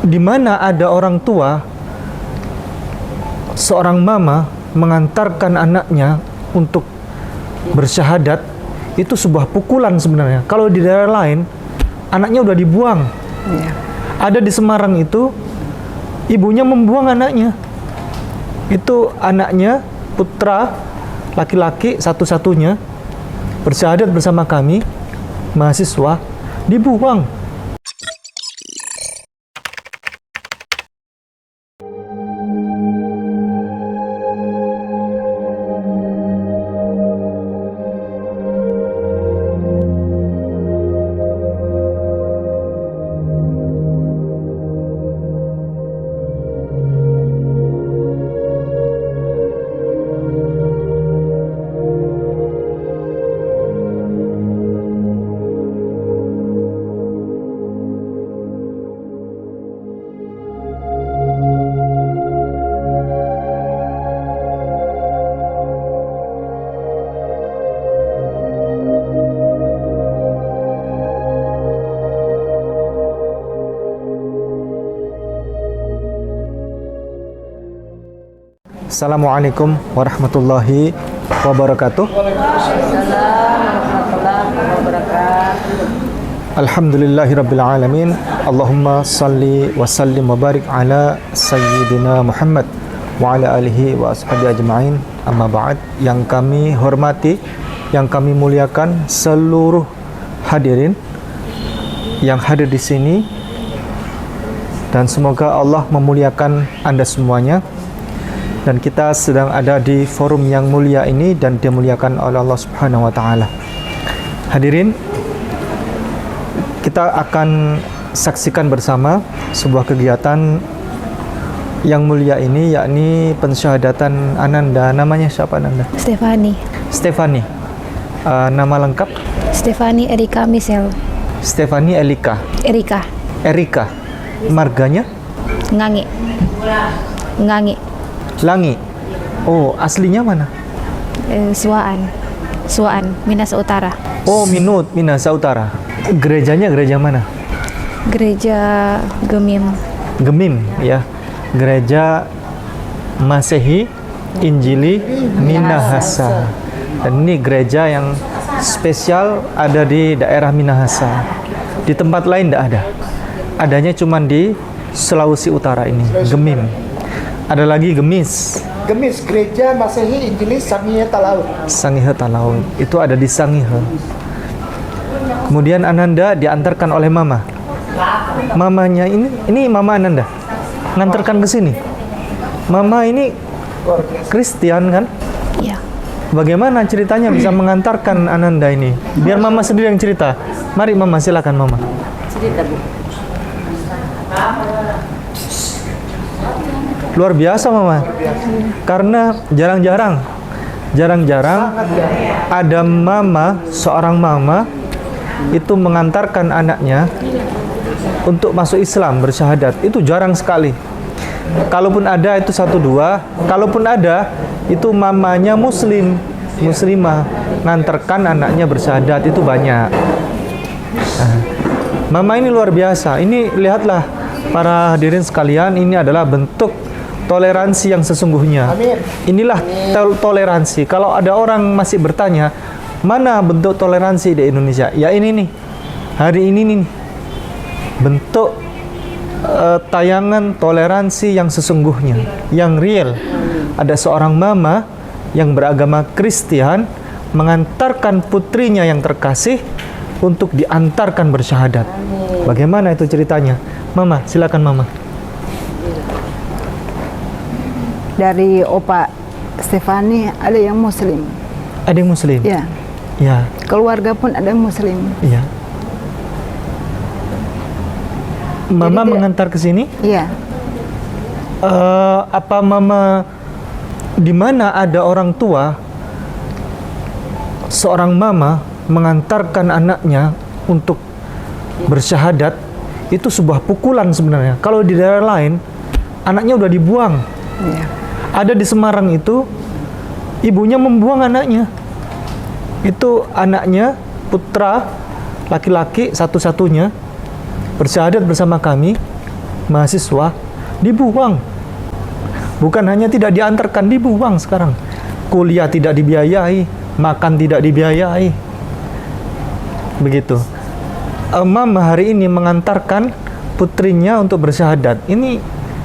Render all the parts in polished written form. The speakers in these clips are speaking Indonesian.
di mana ada orang tua, seorang mama mengantarkan anaknya untuk bersyahadat, itu sebuah pukulan sebenarnya. Kalau di daerah lain, anaknya udah dibuang. Ya. Ada di Semarang itu, ibunya membuang anaknya. Itu anaknya, putra laki-laki satu-satunya, bersyahadat bersama kami, mahasiswa, dibuang. Assalamualaikum warahmatullahi wabarakatuh. Alhamdulillahirabbil alamin. Allahumma salli wa sallim wa barik ala sayyidina Muhammad wa ala alihi wa ashabihi ajma'in. Amma ba'd. Yang kami hormati, yang kami muliakan seluruh hadirin yang hadir di sini, dan semoga Allah memuliakan Anda semuanya. Dan kita sedang ada di forum yang mulia ini dan dimuliakan oleh Allah Subhanahu wa taala. Hadirin, kita akan saksikan bersama sebuah kegiatan yang mulia ini, yakni pensyahadatan Ananda. Namanya siapa Ananda? Stefani. Stefani. Nama lengkap? Stefani Erika Michelle. Stefani Elika. Erika. Erika. Marganya? Ngangi. Ngangi. Langi. Oh, aslinya mana? Suaan. Suaan, Minas Utara. Oh, Minas Utara. Gerejanya gereja mana? Gereja Gemim. Gemim, ya. Gereja Masehi Injili Minahasa. Dan ini gereja yang spesial, ada di daerah Minahasa. Di tempat lain tidak ada. Adanya cuma di Sulawesi Utara ini, Gemim. Ada lagi Gemis. Gemis, Gereja Masehi Injili Sangihe Talaut. Sangihe Talaut. Itu ada di Sangihe. Kemudian Ananda diantarkan oleh mama. Mamanya ini mama Ananda. Ngantarkan ke sini. Mama ini Kristen kan? Iya. Bagaimana ceritanya bisa mengantarkan Ananda ini? Biar mama sendiri yang cerita. Mari mama, silakan mama. Cerita, Bu. Luar biasa mama. Karena jarang-jarang ada mama, seorang mama itu mengantarkan anaknya untuk masuk Islam, bersyahadat. Itu jarang sekali. Kalaupun ada itu satu dua, kalaupun ada itu mamanya muslimah ngantarkan anaknya bersyahadat, itu banyak. Mama ini luar biasa. Ini lihatlah para hadirin sekalian, ini adalah bentuk toleransi yang sesungguhnya. Inilah toleransi. Kalau ada orang masih bertanya, mana bentuk toleransi di Indonesia? Ya ini nih, hari ini nih, bentuk tayangan toleransi yang sesungguhnya, yang real. Ada seorang mama yang beragama Kristen mengantarkan putrinya yang terkasih untuk diantarkan bersyahadat. Bagaimana itu ceritanya? Mama, silakan mama. Dari Opa Stefani ada yang Muslim. Ada yang Muslim? Ya. Ya. Keluarga pun ada yang Muslim. Iya. Mama Jadi mengantar ke sini? Iya. Apa mama di mana ada orang tua, seorang mama mengantarkan anaknya untuk bersyahadat, itu sebuah pukulan sebenarnya. Kalau di daerah lain, anaknya udah dibuang. Iya. Ada di Semarang itu, ibunya membuang anaknya. Itu anaknya, putra laki-laki satu-satunya, bersyahadat bersama kami, mahasiswa dibuang. Bukan hanya tidak diantarkan, dibuang sekarang. Kuliah tidak dibiayai, makan tidak dibiayai. Begitu. Mama hari ini mengantarkan putrinya untuk bersyahadat. Ini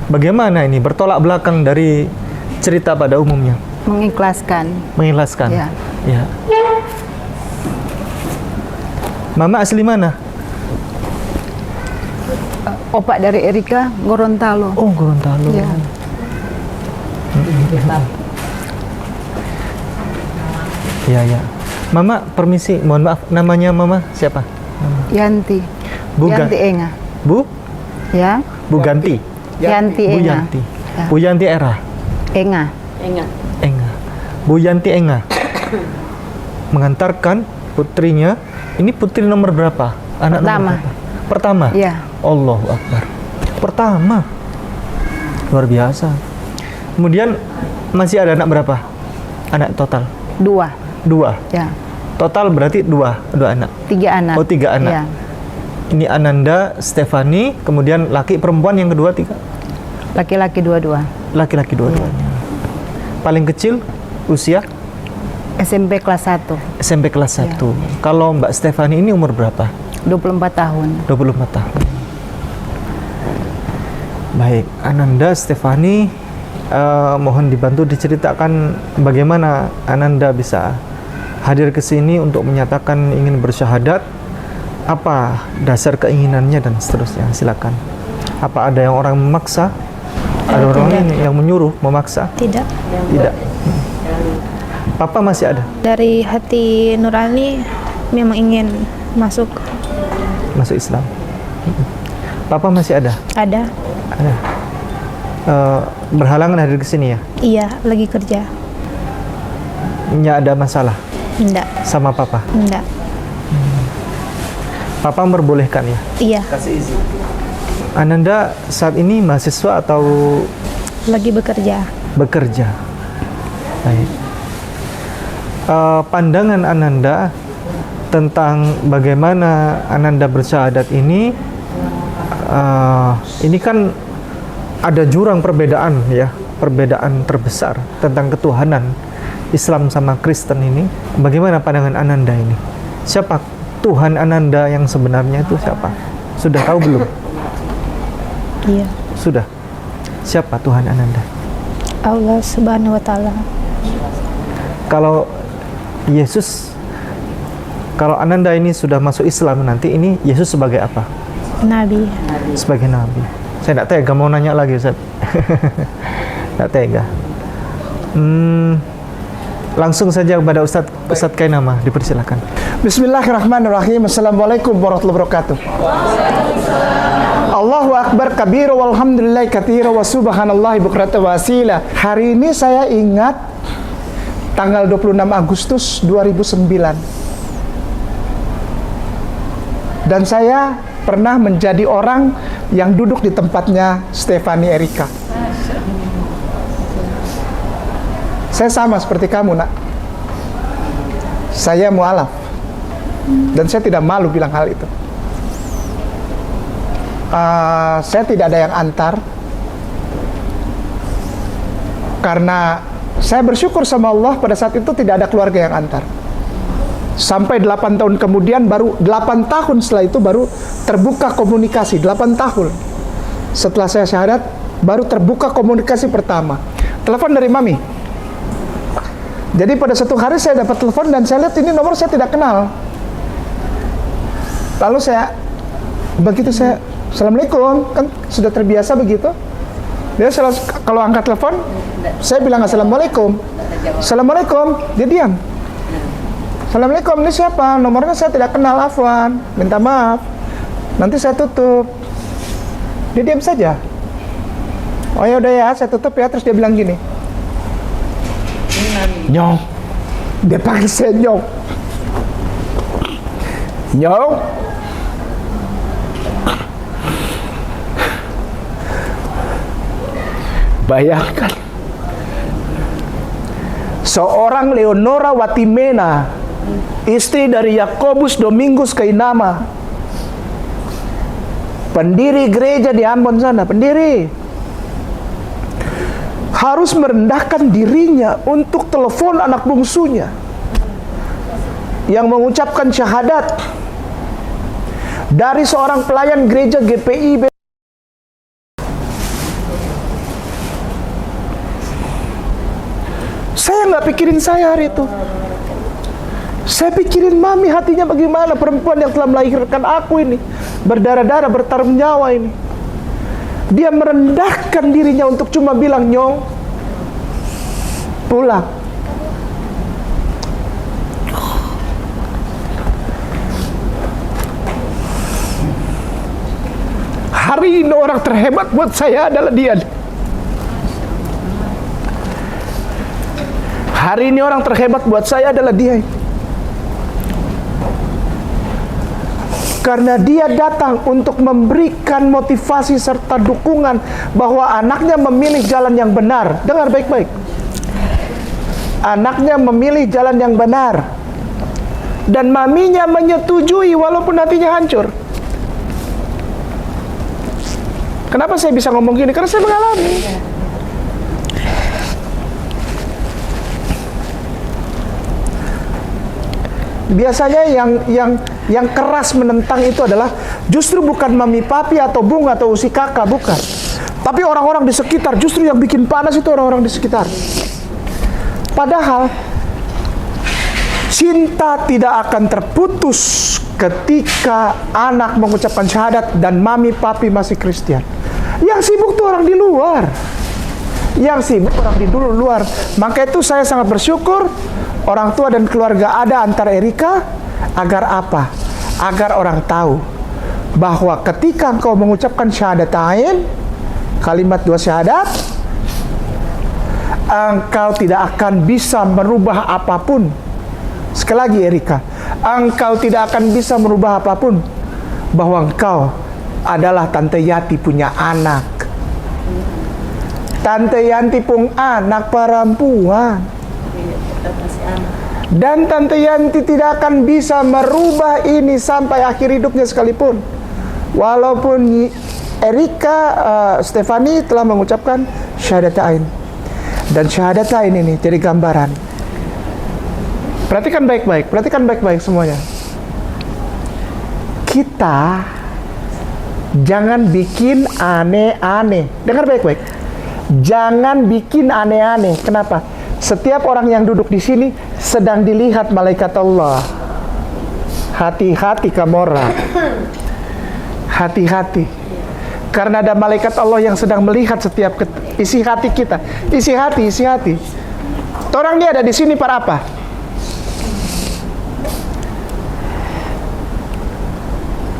bagaimana ini? Bertolak belakang dari cerita pada umumnya. Mengikhlaskan. Mengikhlaskan. Ya. Ya. Mama asli mana? Opak dari Erika, Gorontalo. Oh, Gorontalo. Ya. Ya, ya. Mama, permisi, mohon maaf, namanya Mama siapa? Yanti. Bu Yanti Enga. Bu? Ya. Bu Ganti. Yanti Bu Enga. Yanti. Ya. Bu Yanti Era. Enga. Enggak. Enga. Bu Yanti Enga. Mengantarkan putrinya. Ini putri nomor berapa? Anak Pertama. nomor berapa? Pertama? Ya. Allahu Akbar. Pertama. Luar biasa. Kemudian masih ada anak berapa? Anak total? 2. 2. Ya. Total berarti 2 anak. 3 anak. Oh, 3 anak. Ya. Ini Ananda, Stefani, kemudian laki perempuan yang kedua 3. Laki-laki 2-2. Laki-laki dua-duanya. Paling kecil usia SMP kelas 1. SMP kelas 1. Ya. Kalau Mbak Stefani ini umur berapa? 24 tahun. 24 tahun. Baik, Ananda, Stefani, mohon dibantu diceritakan bagaimana Ananda bisa hadir ke sini untuk menyatakan ingin bersyahadat, apa dasar keinginannya dan seterusnya. Silakan. Apa ada yang orang memaksa? Ada orang Tidak. yang menyuruh, memaksa? Tidak. Tidak. Papa masih ada? Dari hati nurani memang ingin masuk. Masuk Islam. Papa masih ada? Ada. Ada. Berhalangan hadir ke sini ya? Iya, lagi kerja. Nggak ada masalah Enggak. sama Papa? Enggak. Papa memperbolehkan ya? Iya, Kasih izin. Ananda saat ini mahasiswa atau lagi bekerja. bekerja? Baik. Pandangan Ananda tentang bagaimana Ananda bersyahadat ini kan ada jurang perbedaan ya, perbedaan terbesar tentang ketuhanan Islam sama Kristen ini. Bagaimana pandangan Ananda ini? Siapa Tuhan Ananda yang sebenarnya itu siapa? Sudah tahu belum? Iya. Sudah. Siapa Tuhan Ananda? Allah Subhanahu wa taala. Kalau Yesus, kalau Ananda ini sudah masuk Islam nanti, ini Yesus sebagai apa? Nabi. Sebagai Nabi. Saya tidak tega mau nanya lagi, Ustaz. Tidak tega. Langsung saja kepada Ustadz Kainama, dipersilakan. Bismillahirrahmanirrahim. Assalamualaikum warahmatullahi wabarakatuh. Allahu Akbar kabira walhamdulillahi katsira wa subhanallahi bukratan wa asila. Hari ini saya ingat tanggal 26 Agustus 2009. Dan saya pernah menjadi orang yang duduk di tempatnya Stefani Erika. Saya sama seperti kamu, Nak. Saya mualaf. Dan saya tidak malu bilang hal itu. Saya tidak ada yang antar. Karena saya bersyukur sama Allah pada saat itu tidak ada keluarga yang antar. Sampai 8 tahun kemudian, baru 8 tahun setelah itu baru terbuka komunikasi. 8 tahun setelah saya syahadat baru terbuka komunikasi pertama. Telepon dari Mami. Jadi pada satu hari saya dapat telepon dan saya lihat ini nomor saya tidak kenal. Lalu begitu saya Assalamualaikum, kan sudah terbiasa begitu. Dia kalau angkat telepon, saya bilang Assalamualaikum. Assalamualaikum, dia diam. Assalamualaikum, ini siapa? Nomornya saya tidak kenal, afwan. Minta maaf. Nanti saya tutup. Dia diam saja. Oh ya udah ya, saya tutup ya. Terus dia bilang gini. Nyong. Dia panggil saya Nyong. Nyong. Bayangkan. Seorang Leonora Watimena, istri dari Yakobus Domingus Kainama, pendiri gereja di Ambon sana, pendiri, harus merendahkan dirinya untuk telepon anak bungsunya yang mengucapkan syahadat dari seorang pelayan gereja GPI. Saya nggak pikirin saya hari itu. Saya pikirin mami hatinya bagaimana, perempuan yang telah melahirkan aku ini, berdarah-darah, bertaruh nyawa ini. Dia merendahkan dirinya untuk cuma bilang, Nyong, pulang. Hari ini orang terhebat buat saya adalah dia. Hari ini orang terhebat buat saya adalah dia. Karena dia datang untuk memberikan motivasi serta dukungan bahwa anaknya memilih jalan yang benar. Dengar baik-baik. Anaknya memilih jalan yang benar. Dan maminya menyetujui walaupun hatinya hancur. Kenapa saya bisa ngomong gini? Karena saya mengalami. Biasanya yang keras menentang itu adalah justru bukan mami papi atau bung atau usi kakak, bukan. Tapi orang-orang di sekitar, justru yang bikin panas itu orang-orang di sekitar. Padahal cinta tidak akan terputus ketika anak mengucapkan syahadat dan mami papi masih Kristen. Yang sibuk tuh orang di luar. Yang sibuk orang di luar. Maka itu saya sangat bersyukur orang tua dan keluarga ada antar Erika. Agar apa? Agar orang tahu bahwa ketika engkau mengucapkan syahadatain, kalimat dua syahadat, engkau tidak akan bisa merubah apapun. Sekali lagi Erika, engkau tidak akan bisa merubah apapun bahwa engkau adalah Tante Yati punya anak. Tante Yanti pun anak perempuan. Dan Tante Yanti tidak akan bisa merubah ini sampai akhir hidupnya sekalipun. Walaupun Erika Stefani telah mengucapkan syahadatain. Dan syahadatain ini jadi gambaran. Perhatikan baik-baik semuanya. Kita jangan bikin aneh-aneh. Dengar baik-baik. Jangan bikin aneh-aneh. Kenapa? Setiap orang yang duduk di sini sedang dilihat malaikat Allah. Hati-hati Kamora. Hati-hati. Karena ada malaikat Allah yang sedang melihat setiap isi hati kita. Isi hati. Orang ini ada di sini para apa?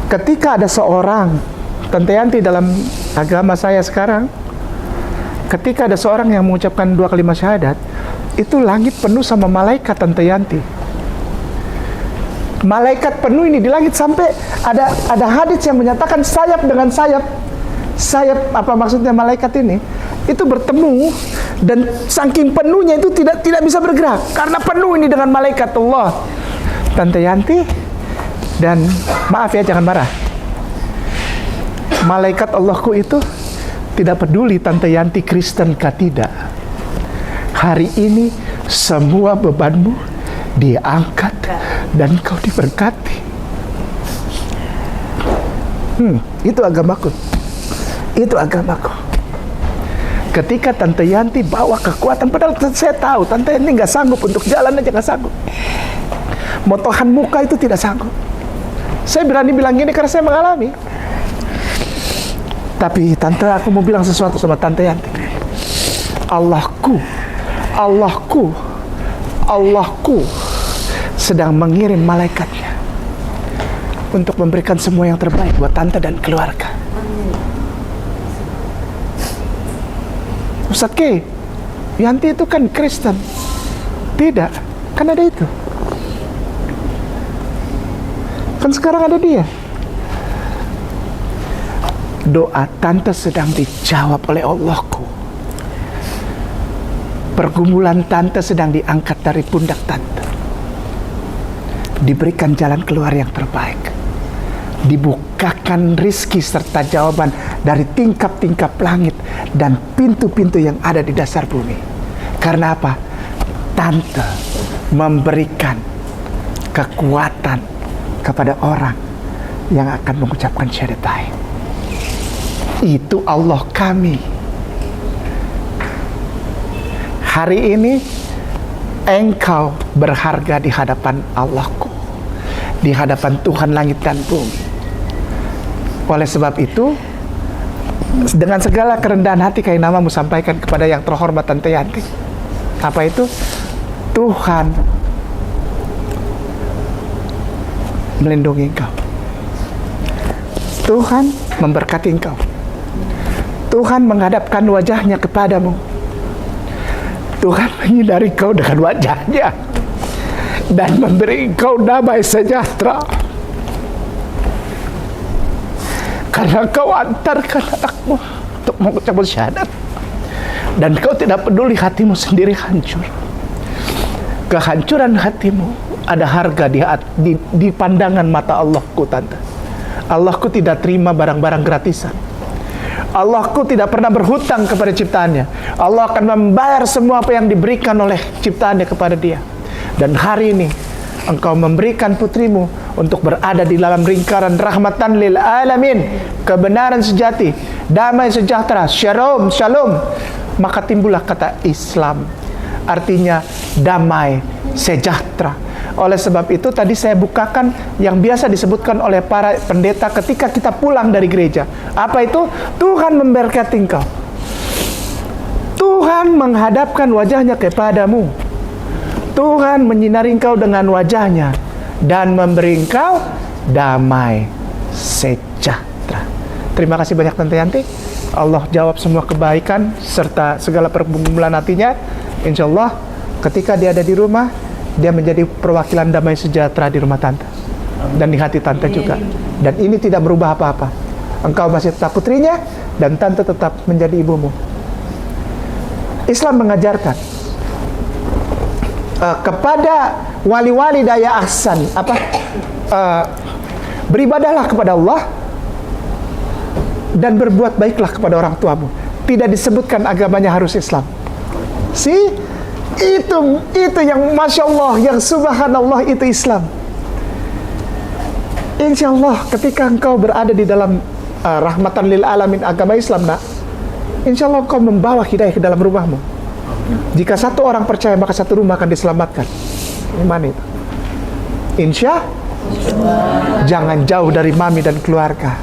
Ketika ada seorang, Tante Yanti dalam agama saya sekarang, ketika ada seorang yang mengucapkan 2 kalimat syahadat, itu langit penuh sama malaikat Tante Yanti. Malaikat penuh ini di langit sampai ada hadits yang menyatakan sayap dengan sayap. Sayap apa maksudnya malaikat ini? Itu bertemu dan saking penuhnya itu tidak bisa bergerak karena penuh ini dengan malaikat Allah. Tante Yanti dan maaf ya jangan marah. Malaikat Allahku itu tidak peduli Tante Yanti Kristen kah tidak. Hari ini semua bebanmu diangkat dan kau diberkati. Itu agamaku. Itu agamaku. Ketika Tante Yanti bawa kekuatan, padahal saya tahu Tante ini nggak sanggup untuk jalan aja, nggak sanggup. Motohan muka itu tidak sanggup. Saya berani bilang gini karena saya mengalami. Tapi Tante, aku mau bilang sesuatu sama Tante Yanti. Allahku sedang mengirim malaikatnya untuk memberikan semua yang terbaik buat Tante dan keluarga. Ustadz K, Yanti itu kan Kristen. Tidak, kan ada itu. Kan sekarang ada dia. Doa Tante sedang dijawab oleh Allahku. Pergumulan Tante sedang diangkat dari pundak Tante. Diberikan jalan keluar yang terbaik. Dibuka membukakan rizki serta jawaban dari tingkap-tingkap langit dan pintu-pintu yang ada di dasar bumi. Karena apa? Tante memberikan kekuatan kepada orang yang akan mengucapkan syahadatain. Itu Allah kami. Hari ini engkau berharga di hadapan Allahku, di hadapan Tuhan langit dan bumi. Oleh sebab itu, dengan segala kerendahan hati Kai Namamu sampaikan kepada yang terhormat Tante Yanti. Apa itu? Tuhan melindungi engkau. Tuhan memberkati engkau. Tuhan menghadapkan wajahnya kepadamu. Tuhan menyinari engkau dengan wajahnya dan memberi engkau damai sejahtera. Karena kau antarkan anakmu untuk mengucapkan syahadat, dan kau tidak peduli hatimu sendiri hancur. Kehancuran hatimu ada harga di pandangan mata Allahku, Tante. Allahku tidak terima barang-barang gratisan. Allahku tidak pernah berhutang kepada ciptaannya. Allah akan membayar semua apa yang diberikan oleh ciptaannya kepada dia. Dan hari ini engkau memberikan putrimu untuk berada di dalam lingkaran rahmatan lil alamin, kebenaran sejati, damai sejahtera, shalom, shalom. Maka timbullah kata Islam, artinya damai sejahtera. Oleh sebab itu tadi saya bukakan yang biasa disebutkan oleh para pendeta ketika kita pulang dari gereja. Apa itu? Tuhan memberkati engkau. Tuhan menghadapkan wajahnya kepadamu. Tuhan menyinari engkau dengan wajahnya dan memberi engkau damai sejahtera. Terima kasih banyak Tante Yanti. Allah jawab semua kebaikan serta segala pergumulan hatinya. Insya Allah ketika dia ada di rumah, dia menjadi perwakilan damai sejahtera di rumah Tante dan di hati Tante juga. Dan ini tidak berubah apa-apa. Engkau masih tetap putrinya dan Tante tetap menjadi ibumu. Islam mengajarkan kepada wali-wali daya ahsan, beribadahlah kepada Allah dan berbuat baiklah kepada orang tuamu. Tidak disebutkan agamanya harus Islam. Itu yang Masya Allah, yang Subhanallah, itu Islam. Insya Allah ketika engkau berada di dalam rahmatan lil alamin agama Islam, nak, insya Allah engkau membawa hidayah ke dalam rumahmu. Jika satu orang percaya, maka satu rumah akan diselamatkan. Iman itu. Insya Allah. Jangan jauh dari mami dan keluarga.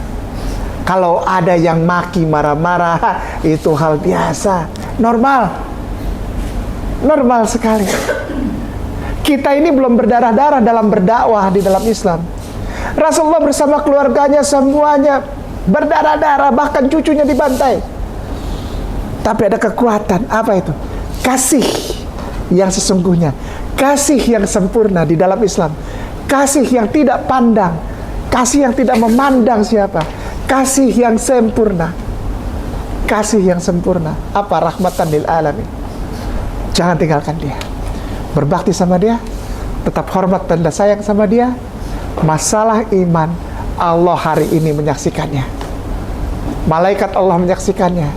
Kalau ada yang maki, marah-marah, itu hal biasa, normal sekali. Kita ini belum berdarah-darah dalam berdakwah di dalam Islam. Rasulullah bersama keluarganya semuanya berdarah-darah, bahkan cucunya dibantai. Tapi ada kekuatan, apa itu? Kasih yang sesungguhnya, kasih yang sempurna di dalam Islam, kasih yang tidak pandang, kasih yang tidak memandang siapa, kasih yang sempurna, kasih yang sempurna. Apa? Rahmatan lil alamin. Jangan tinggalkan dia. Berbakti sama dia, tetap hormat dan sayang sama dia. Masalah iman, Allah hari ini menyaksikannya. Malaikat Allah menyaksikannya.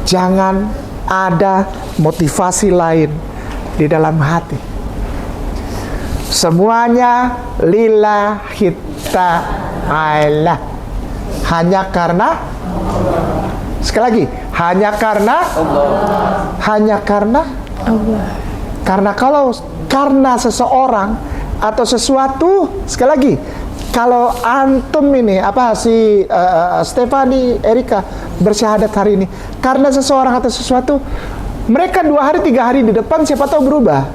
Jangan ada motivasi lain di dalam hati. Semuanya lillahi ta'ala. Hanya karena, sekali lagi, hanya karena Allah. Hanya karena Allah. Karena seseorang atau sesuatu, sekali lagi, kalau antum ini Stefani, Erika bersyahadat hari ini karena seseorang atau sesuatu, mereka 2 hari 3 hari di depan siapa tahu berubah.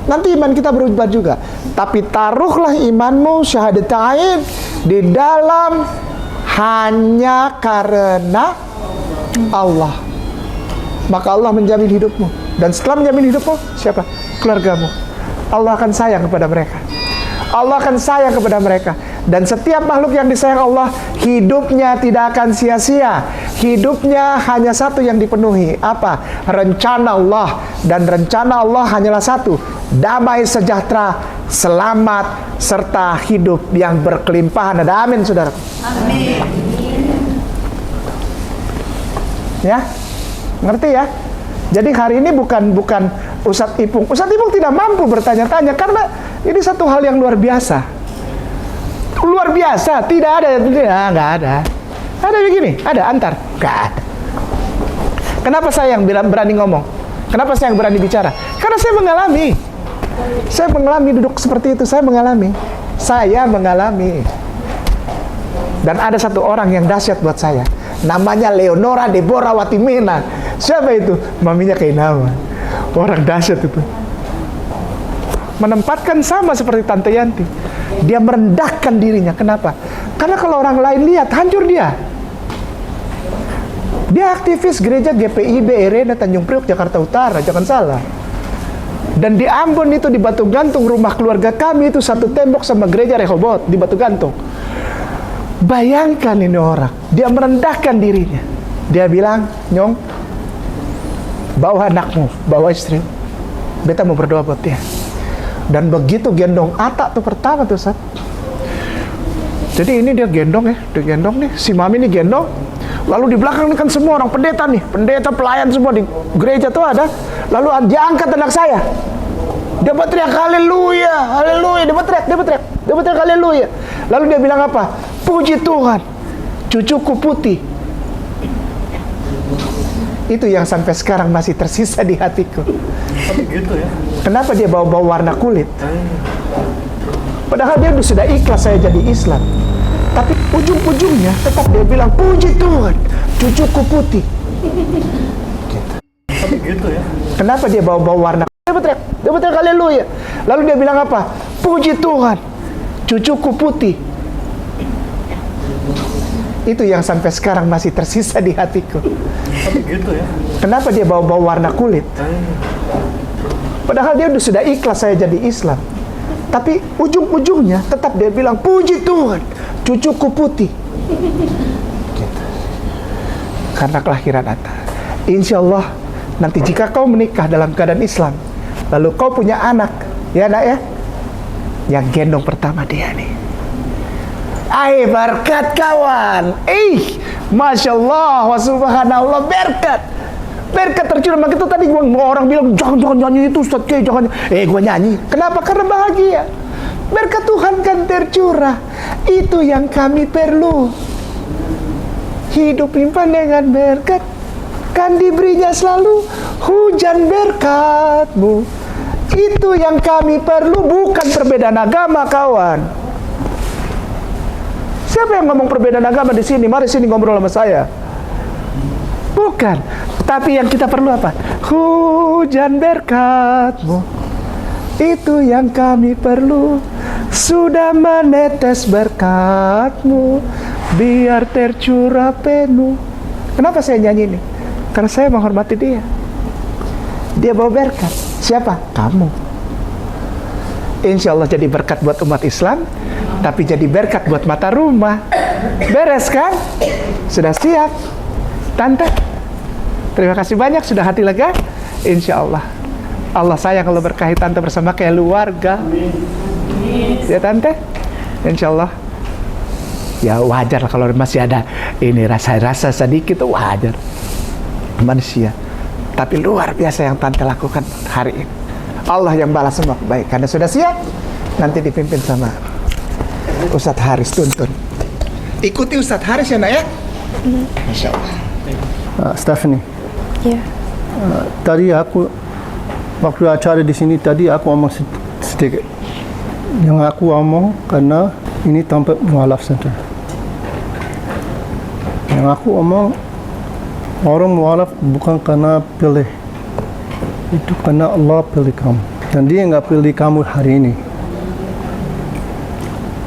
Nanti iman kita berubah juga. Tapi taruhlah imanmu syahadatain di dalam hanya karena Allah. Maka Allah menjamin hidupmu. Dan setelah menjamin hidupmu, siapa? Keluargamu. Allah akan sayang kepada mereka. Allah akan sayang kepada mereka. Dan setiap makhluk yang disayang Allah, hidupnya tidak akan sia-sia. Hidupnya hanya satu yang dipenuhi. Apa? Rencana Allah. Dan rencana Allah hanyalah satu. Damai sejahtera selamat serta hidup yang berkelimpahan. Ada amin, saudara. Amin. Ya, ngerti ya? Jadi hari ini bukan Ustadz Ipung. Ustadz Ipung tidak mampu bertanya-tanya karena ini satu hal yang luar biasa. Luar biasa, tidak ada, nggak ada. Ada begini, ada antar, nggak ada. Kenapa saya yang berani ngomong? Kenapa saya yang berani bicara? Karena saya mengalami. Saya mengalami duduk seperti itu, saya mengalami. Dan ada satu orang yang dahsyat buat saya. Namanya Leonora Deborah Watimena. Siapa itu? Maminya Kainawan. Orang dahsyat itu. Menempatkan sama seperti Tante Yanti. Dia merendahkan dirinya. Kenapa? Karena kalau orang lain lihat, hancur dia. Dia aktivis gereja GPIB Arena Tanjung Priok, Jakarta Utara. Jangan salah. Dan di Ambon itu, di Batu Gantung, rumah keluarga kami itu satu tembok sama gereja Rehoboth di Batu Gantung. Bayangkan ini orang. Dia merendahkan dirinya. Dia bilang, Nyong, bawa anakmu, bawa istri. Beta mau berdoa buat dia. Dan begitu gendong Atta tuh pertama tuh, Sat. Jadi ini dia gendong ya, dia gendong nih. Si Mami ini gendong. Lalu di belakang ini kan semua orang pendeta nih, pendeta pelayan semua di gereja tuh ada. Lalu dia angkat anak saya. Dia berteriak haleluya, haleluya. Dia berteriak haleluya. Lalu dia bilang apa? Puji Tuhan, cucuku putih. Itu yang sampai sekarang masih tersisa di hatiku. Gitu ya. Kenapa dia bawa-bawa warna kulit? Padahal dia sudah ikhlas saya jadi Islam. Tapi ujung-ujungnya tetap dia bilang, puji Tuhan, cucuku putih. Gitu ya. Kenapa dia bawa-bawa warna? Dia berteriak haleluya. Lalu dia bilang apa? Puji Tuhan, cucuku putih. Itu yang sampai sekarang masih tersisa di hatiku. Gitu ya. Kenapa dia bawa-bawa warna kulit? Padahal dia sudah ikhlas saya jadi Islam. Tapi ujung-ujungnya tetap dia bilang, puji Tuhan, cucuku putih. Gitu. Karena kelahiran Atta. Insya Allah nanti jika kau menikah dalam keadaan Islam, lalu kau punya anak, ya nak ya, yang gendong pertama dia nih. Berkat kawan. Masya Allah, wa subhanallah, berkat. Berkat tercurah. Maka itu tadi orang bilang, jangan nyanyi itu Ustaz Kiai, jangan. Gue nyanyi. Kenapa? Karena bahagia. Berkat Tuhan kan tercurah. Itu yang kami perlu. Hidup limpah dengan berkat, kan diberinya selalu hujan berkat-Mu. Itu yang kami perlu, bukan perbedaan agama, kawan. Siapa yang ngomong perbedaan agama di sini? Mari sini ngobrol sama saya. Bukan. Tapi yang kita perlu apa? Hujan berkat-Mu. Itu yang kami perlu. Sudah menetes berkat-Mu, biar tercurah penuh. Kenapa saya nyanyi ini? Karena saya menghormati dia. Dia bawa berkat. Siapa? Kamu. Insya Allah jadi berkat buat umat Islam, tapi jadi berkat buat mata rumah. Beres kan? Sudah siap? Tante, terima kasih banyak, sudah hati lega. Insya Allah Allah sayang kalau berkahi Tante bersama keluarga. Ya Tante, Insya Allah. Ya wajar lah kalau masih ada ini rasa-rasa sedikit, wajar, manusia. Tapi luar biasa yang Tante lakukan hari ini. Allah yang balas semua kebaikan. Sudah siap? Nanti dipimpin sama Ustadz Haris Tuntun. Ikuti Ustadz Haris ya nak ya. Masya Allah. Stephanie. Ya. Tadi aku waktu acara di sini tadi aku omong sedikit. Yang aku omong karena ini tempat mualaf center. Yang aku omong orang mualaf bukan karena pilih. Itu karena Allah pilih kamu. Dan dia nggak pilih kamu hari ini.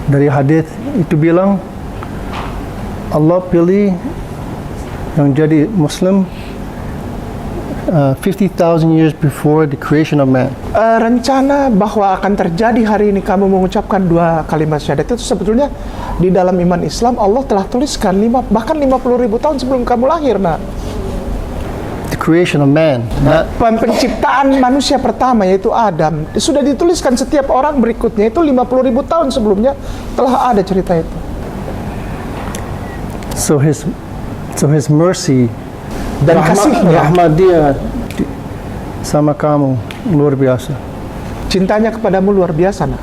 Dari hadis itu bilang Allah pilih yang jadi Muslim 50,000 years before the creation of man. Rencana bahwa akan terjadi hari ini kamu mengucapkan 2 kalimat syahadat itu sebetulnya di dalam iman Islam Allah telah tuliskan bahkan 50.000 tahun sebelum kamu lahir, nak. the creation of man. Penciptaan manusia pertama yaitu Adam sudah dituliskan setiap orang berikutnya itu 50.000 tahun sebelumnya telah ada cerita itu. So his mercy Dan kasihnya, rahmat dia sama kamu luar biasa. cintanya kepadamu luar biasa, nak.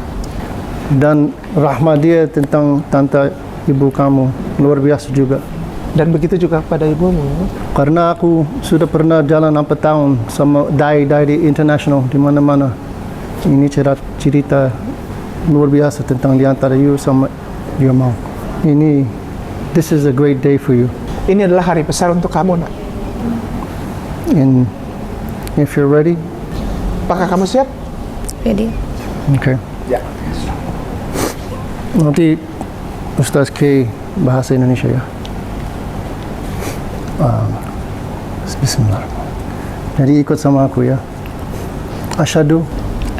Dan rahmat dia tentang tante ibu kamu luar biasa juga. Dan begitu juga pada ibumu. Karena aku sudah pernah jalan 4 tahun sama dai di international di mana-mana. Ini cerita luar biasa tentang di antara you sama your mom. This is a great day for you. Ini adalah hari besar untuk kamu, nak. And if you're ready, Apakah kamu siap? Jadi okay. Ya. Nanti Ustaz K bahasa Indonesia ya. Bismillah. Jadi ikut sama aku ya. Asyhadu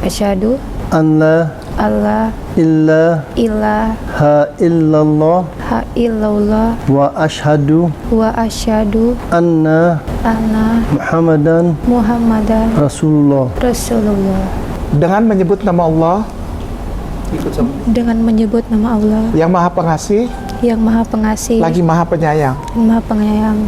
asyhadu an la alla ilaha illallah illallah wa asyhadu wa asyhadu anna anna Muhammadan Rasulullah. Dengan menyebut nama Allah dengan menyebut nama Allah yang Maha Pengasih, yang Maha Pengasih lagi Maha Penyayang. Maha Penyayang.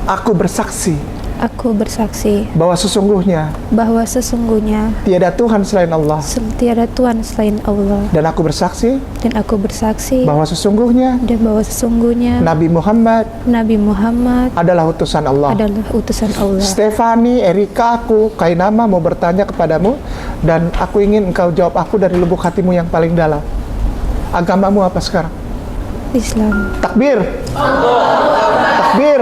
Aku bersaksi Aku bersaksi bahwa sesungguhnya bahwa sesungguhnya tiada Tuhan selain Allah. tiada Tuhan selain Allah, Dan aku bersaksi dan aku bersaksi bahwa sesungguhnya bahwa sesungguhnya Nabi Muhammad Nabi Muhammad adalah utusan Allah. adalah utusan Allah. Stefani, Erika, aku, Kainama mau bertanya kepadamu, dan aku ingin engkau jawab aku dari lubuk hatimu yang paling dalam. Agamamu apa sekarang? Islam. Takbir. Takbir.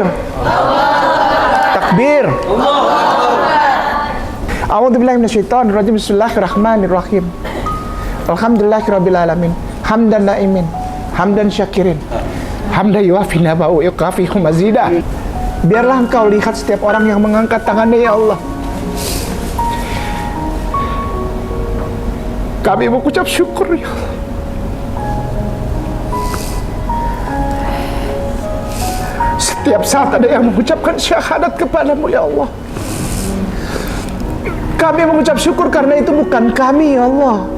Takbir. A'udzubillahi minasyaitonir rajim. Bismillahirrahmanirrahim. Alhamdulillahirabbil alamin. Hamdan naimin, hamdan syakirin. Hamdan yuafi naba'u yuqafi mazida. Biarlah engkau lihat setiap orang yang mengangkat tangannya, ya Allah. Kami mengucap syukur, ya Allah. Setiap saat ada yang mengucapkan syahadat kepadamu, ya Allah. Kami mengucap syukur karena itu bukan kami, ya Allah.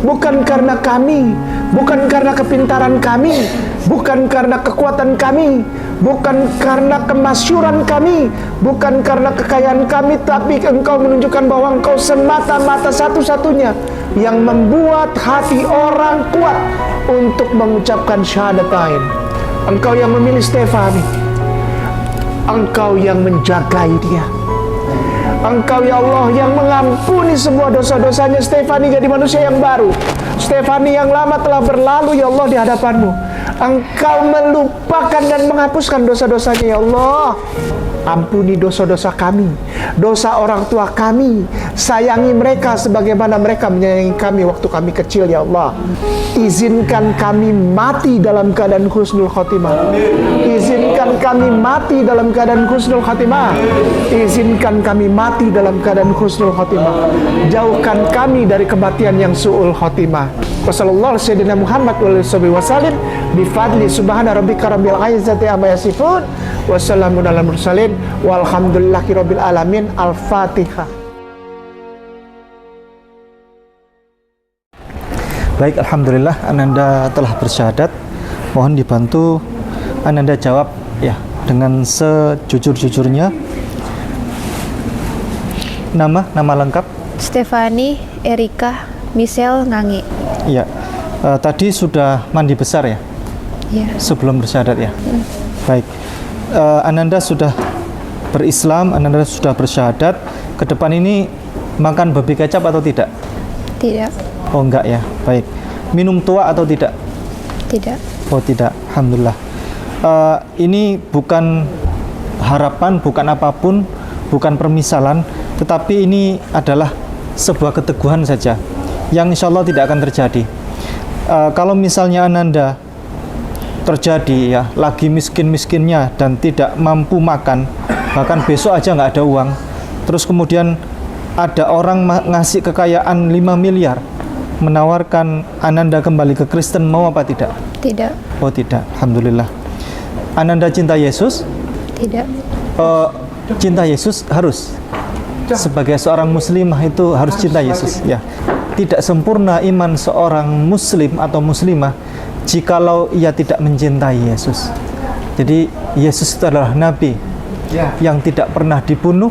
Bukan karena kami, bukan karena kepintaran kami, bukan karena kekuatan kami, bukan karena kemasyuran kami, bukan karena kekayaan kami, tapi Engkau menunjukkan bahwa Engkau semata-mata satu-satunya yang membuat hati orang kuat untuk mengucapkan syahadatain. Engkau yang memilih Stefani, Engkau yang menjagai dia. Engkau, ya Allah, yang mengampuni semua dosa-dosanya. Stefani jadi manusia yang baru. Stefani yang lama telah berlalu, ya Allah, di hadapanmu. Engkau melupakan dan menghapuskan dosa-dosanya, ya Allah. Ampuni dosa-dosa kami, dosa orang tua kami. Sayangi mereka sebagaimana mereka menyayangi kami waktu kami kecil, ya Allah. Izinkan kami mati dalam keadaan husnul khotimah. Izinkan kami mati dalam keadaan husnul khotimah. Izinkan kami mati dalam keadaan husnul khotimah. Jauhkan kami dari kematian yang su'ul khotimah. Wassallallahu sayyidina Muhammad wa alihi wasallim bifadli subhana rabbika rabbil izzati amma yasifun wassalamun alal mursalin walhamdulillahi rabbil alamin. Al-Fatihah. Baik, alhamdulillah Ananda telah bersyahadat. Mohon dibantu Ananda jawab ya dengan sejujur-jujurnya. Nama lengkap? Stefani Erika Michelle Ngangi. Iya. Tadi sudah mandi besar ya? Ya. Sebelum bersyahadat ya? Baik. Ananda sudah berislam, Ananda sudah bersyahadat. Ke depan ini makan babi kecap atau tidak? Tidak. Oh enggak ya, baik. Minum tua atau tidak? Tidak. Oh tidak, alhamdulillah. Ini bukan harapan, bukan apapun, bukan permisalan, tetapi ini adalah sebuah keteguhan saja yang insya Allah tidak akan terjadi. Kalau misalnya Ananda terjadi ya lagi miskin-miskinnya dan tidak mampu makan, bahkan besok aja nggak ada uang, terus kemudian ada orang ngasih kekayaan 5 miliar, menawarkan Ananda kembali ke Kristen, mau apa tidak? Tidak. Oh tidak, alhamdulillah. Ananda cinta Yesus? Tidak. cinta Yesus harus. Sebagai seorang muslimah itu harus cinta Yesus, ya. Tidak sempurna iman seorang muslim atau muslimah jikalau ia tidak mencintai Yesus. Jadi Yesus itu adalah nabi yang tidak pernah dibunuh,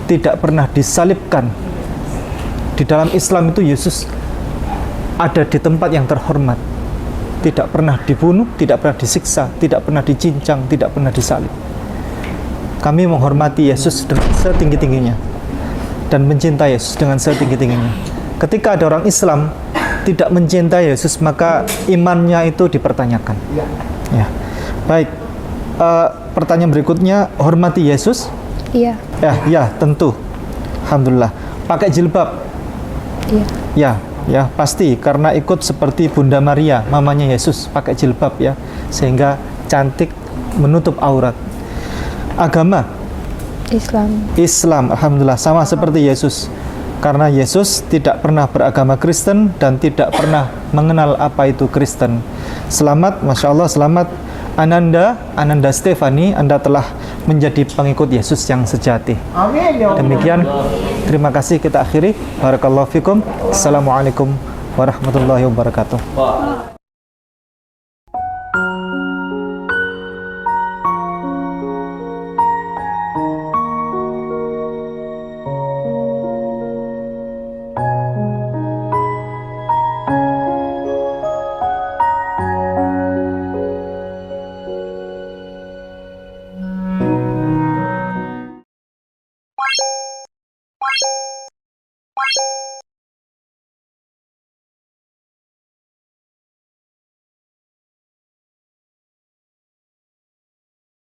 tidak pernah disalibkan. Di dalam Islam itu Yesus ada di tempat yang terhormat. Tidak pernah dibunuh, tidak pernah disiksa, tidak pernah dicincang, tidak pernah disalib. Kami menghormati Yesus dengan setinggi-tingginya dan mencintai Yesus dengan setinggi-tingginya. Ketika ada orang Islam tidak mencintai Yesus, maka imannya itu dipertanyakan. Ya. Baik. Pertanyaan berikutnya, hormati Yesus? Iya. Ya, tentu. Alhamdulillah. Pakai jilbab? Iya. Ya, pasti karena ikut seperti Bunda Maria, mamanya Yesus, pakai jilbab ya, sehingga cantik, menutup aurat. Agama? Islam, alhamdulillah, sama seperti Yesus. Karena Yesus tidak pernah beragama Kristen dan tidak pernah mengenal apa itu Kristen. Selamat, Masya Allah, selamat Ananda Stefani, Anda telah menjadi pengikut Yesus yang sejati. Amin. Demikian, terima kasih, kita akhiri. Barakallahu fikum. Assalamualaikum warahmatullahi wabarakatuh.